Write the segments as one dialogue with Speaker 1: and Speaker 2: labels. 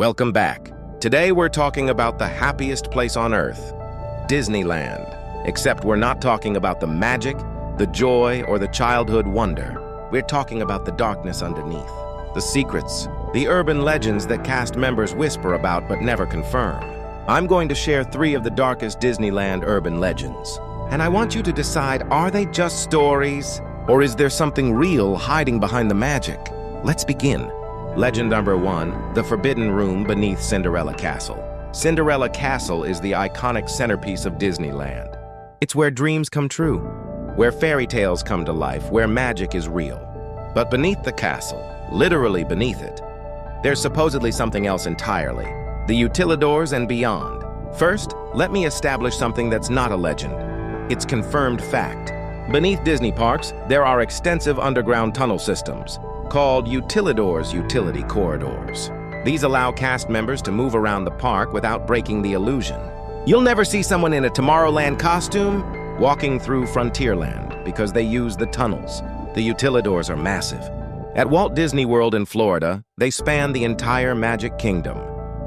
Speaker 1: Welcome back. Today we're talking about the happiest place on earth, Disneyland. Except we're not talking about the magic, the joy, or the childhood wonder. We're talking about the darkness underneath, the secrets, the urban legends that cast members whisper about but never confirm. I'm going to share 3 of the darkest Disneyland urban legends. And I want you to decide, are they just stories, or is there something real hiding behind the magic? Let's begin. Legend number 1, the Forbidden Room beneath Cinderella Castle. Cinderella Castle is the iconic centerpiece of Disneyland. It's where dreams come true, where fairy tales come to life, where magic is real. But beneath the castle, literally beneath it, there's supposedly something else entirely, the utilidors and beyond. First, let me establish something that's not a legend. It's confirmed fact. Beneath Disney parks, there are extensive underground tunnel systems, called utilidors, utility corridors. These allow cast members to move around the park without breaking the illusion. You'll never see someone in a Tomorrowland costume walking through Frontierland because they use the tunnels. The utilidors are massive. At Walt Disney World in Florida, they span the entire Magic Kingdom.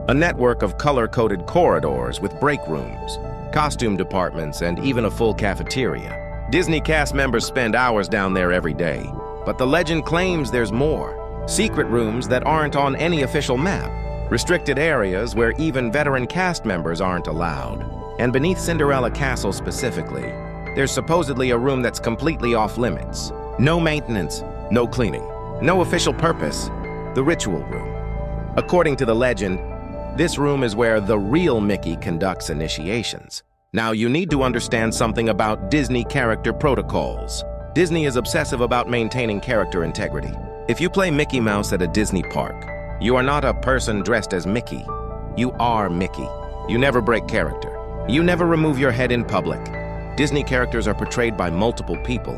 Speaker 1: A network of color-coded corridors with break rooms, costume departments, and even a full cafeteria. Disney cast members spend hours down there every day. But the legend claims there's more. Secret rooms that aren't on any official map. Restricted areas where even veteran cast members aren't allowed. And beneath Cinderella Castle specifically, there's supposedly a room that's completely off limits. No maintenance, no cleaning, no official purpose. The ritual room. According to the legend, this room is where the real Mickey conducts initiations. Now you need to understand something about Disney character protocols. Disney is obsessive about maintaining character integrity. If you play Mickey Mouse at a Disney park, you are not a person dressed as Mickey. You are Mickey. You never break character. You never remove your head in public. Disney characters are portrayed by multiple people,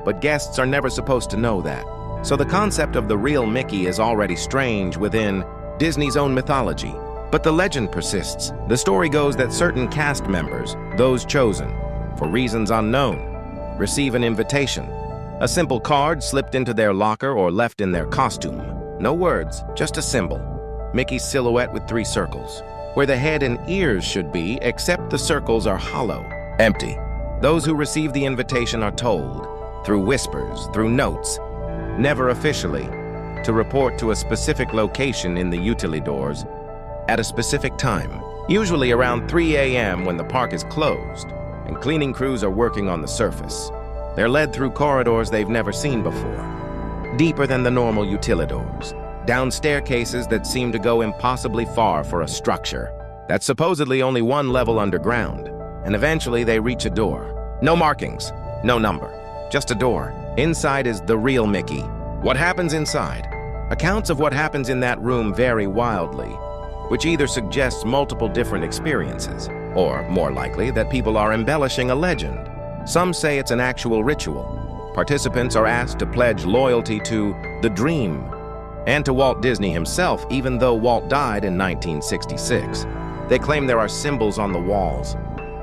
Speaker 1: but guests are never supposed to know that. So the concept of the real Mickey is already strange within Disney's own mythology. But the legend persists. The story goes that certain cast members, those chosen, for reasons unknown, receive an invitation. A simple card slipped into their locker or left in their costume. No words, just a symbol. Mickey's silhouette with 3 circles, where the head and ears should be, except the circles are hollow, empty. Those who receive the invitation are told, through whispers, through notes, never officially, to report to a specific location in the utilidors at a specific time, usually around 3 a.m. when the park is closed and cleaning crews are working on the surface. They're led through corridors they've never seen before, deeper than the normal utilidors, down staircases that seem to go impossibly far for a structure that's supposedly only 1 level underground, and eventually they reach a door. No markings, no number, just a door. Inside is the real Mickey. What happens inside? Accounts of what happens in that room vary wildly, which either suggests multiple different experiences, or, more likely, that people are embellishing a legend. Some say it's an actual ritual. Participants are asked to pledge loyalty to the dream and to Walt Disney himself, even though Walt died in 1966. They claim there are symbols on the walls,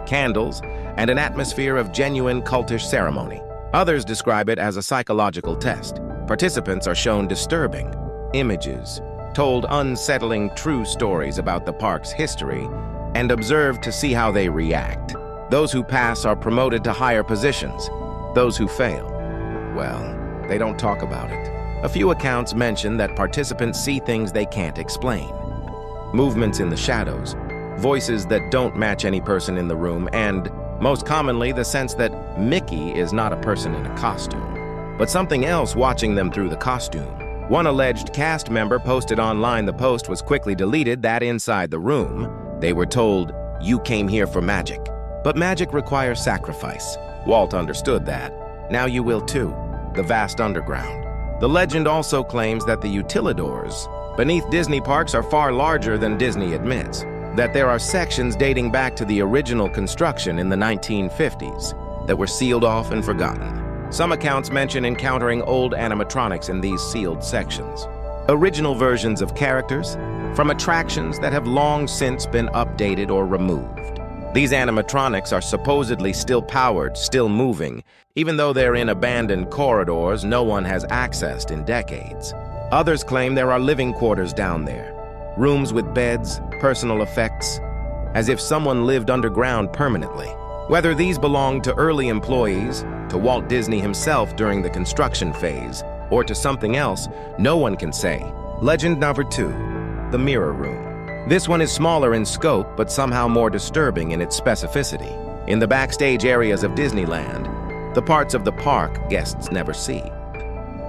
Speaker 1: candles, and an atmosphere of genuine cultish ceremony. Others describe it as a psychological test. Participants are shown disturbing images, told unsettling true stories about the park's history, and observed to see how they react. Those who pass are promoted to higher positions. Those who fail, well, they don't talk about it. A few accounts mention that participants see things they can't explain. Movements in the shadows, voices that don't match any person in the room, and, most commonly, the sense that Mickey is not a person in a costume, but something else watching them through the costume. One alleged cast member posted online. The post was quickly deleted that inside the room, they were told, "You came here for magic." But magic requires sacrifice. Walt understood that. Now you will too. The vast underground. The legend also claims that the utilidors beneath Disney parks are far larger than Disney admits, that there are sections dating back to the original construction in the 1950s that were sealed off and forgotten. Some accounts mention encountering old animatronics in these sealed sections. Original versions of characters from attractions that have long since been updated or removed. These animatronics are supposedly still powered, still moving, even though they're in abandoned corridors no one has accessed in decades. Others claim there are living quarters down there, Rooms with beds, personal effects, as if someone lived underground permanently. Whether these belong to early employees, to Walt Disney himself during the construction phase, or to something else, no one can say. Legend number 2, the Mirror Room. This one is smaller in scope, but somehow more disturbing in its specificity. In the backstage areas of Disneyland, the parts of the park guests never see,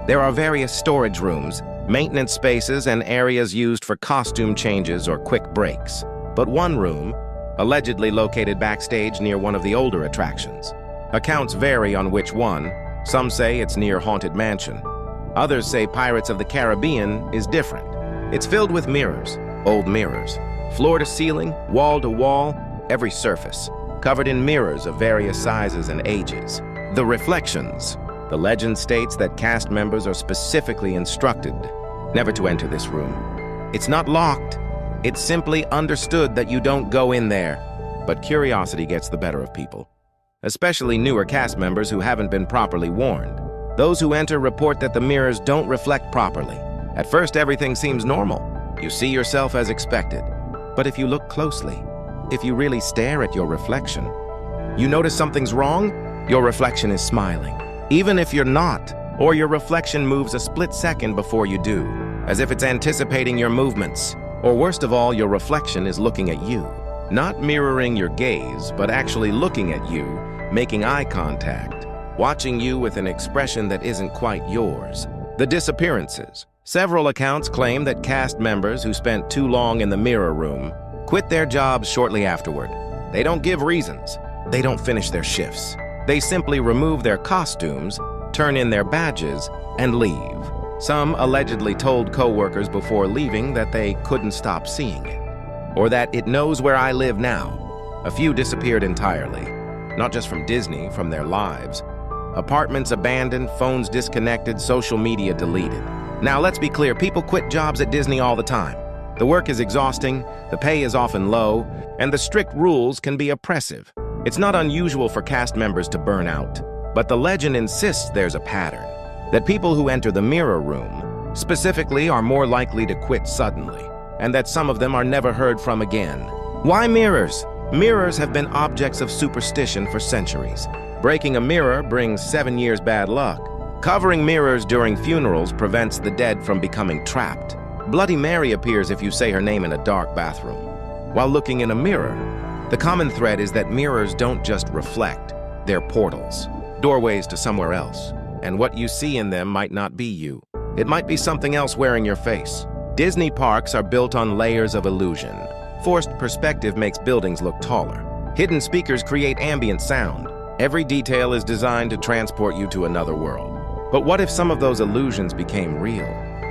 Speaker 1: there are various storage rooms, maintenance spaces, and areas used for costume changes or quick breaks. But one room, allegedly located backstage near one of the older attractions. Accounts vary on which one. Some say it's near Haunted Mansion. Others say Pirates of the Caribbean is different. It's filled with mirrors, old mirrors, floor to ceiling, wall to wall, every surface, covered in mirrors of various sizes and ages. The reflections. The legend states that cast members are specifically instructed never to enter this room. It's not locked. It's simply understood that you don't go in there. But curiosity gets the better of people, especially newer cast members who haven't been properly warned. Those who enter report that the mirrors don't reflect properly. At first, everything seems normal. You see yourself as expected. But if you look closely, if you really stare at your reflection, you notice something's wrong. Your reflection is smiling, even if you're not, or your reflection moves a split second before you do, as if it's anticipating your movements. Or worst of all, your reflection is looking at you, not mirroring your gaze, but actually looking at you, making eye contact, watching you with an expression that isn't quite yours. The disappearances. Several accounts claim that cast members who spent too long in the mirror room quit their jobs shortly afterward. They don't give reasons. They don't finish their shifts. They simply remove their costumes, turn in their badges, and leave. Some allegedly told co-workers before leaving that they couldn't stop seeing it, or that it knows where I live now. A few disappeared entirely, not just from Disney, from their lives. Apartments abandoned, phones disconnected, social media deleted. Now let's be clear, people quit jobs at Disney all the time. The work is exhausting, the pay is often low, and the strict rules can be oppressive. It's not unusual for cast members to burn out, but the legend insists there's a pattern, that people who enter the mirror room specifically are more likely to quit suddenly, and that some of them are never heard from again. Why mirrors? Mirrors have been objects of superstition for centuries. Breaking a mirror brings 7 years bad luck. Covering mirrors during funerals prevents the dead from becoming trapped. Bloody Mary appears if you say her name in a dark bathroom. While looking in a mirror, the common thread is that mirrors don't just reflect, they're portals, doorways to somewhere else. And what you see in them might not be you. It might be something else wearing your face. Disney parks are built on layers of illusion. Forced perspective makes buildings look taller. Hidden speakers create ambient sound. Every detail is designed to transport you to another world. But what if some of those illusions became real?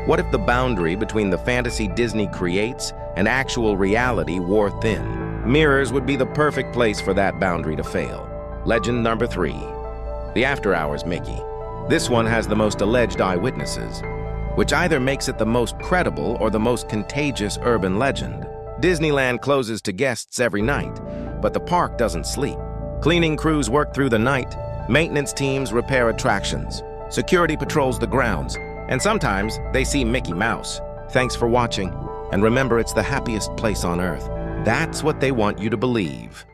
Speaker 1: What if the boundary between the fantasy Disney creates and actual reality wore thin? Mirrors would be the perfect place for that boundary to fail. Legend number 3, the After Hours Mickey. This one has the most alleged eyewitnesses, which either makes it the most credible or the most contagious urban legend. Disneyland closes to guests every night, but the park doesn't sleep. Cleaning crews work through the night, maintenance teams repair attractions, security patrols the grounds, and sometimes they see Mickey Mouse. Thanks for watching, and remember, it's the happiest place on Earth. That's what they want you to believe.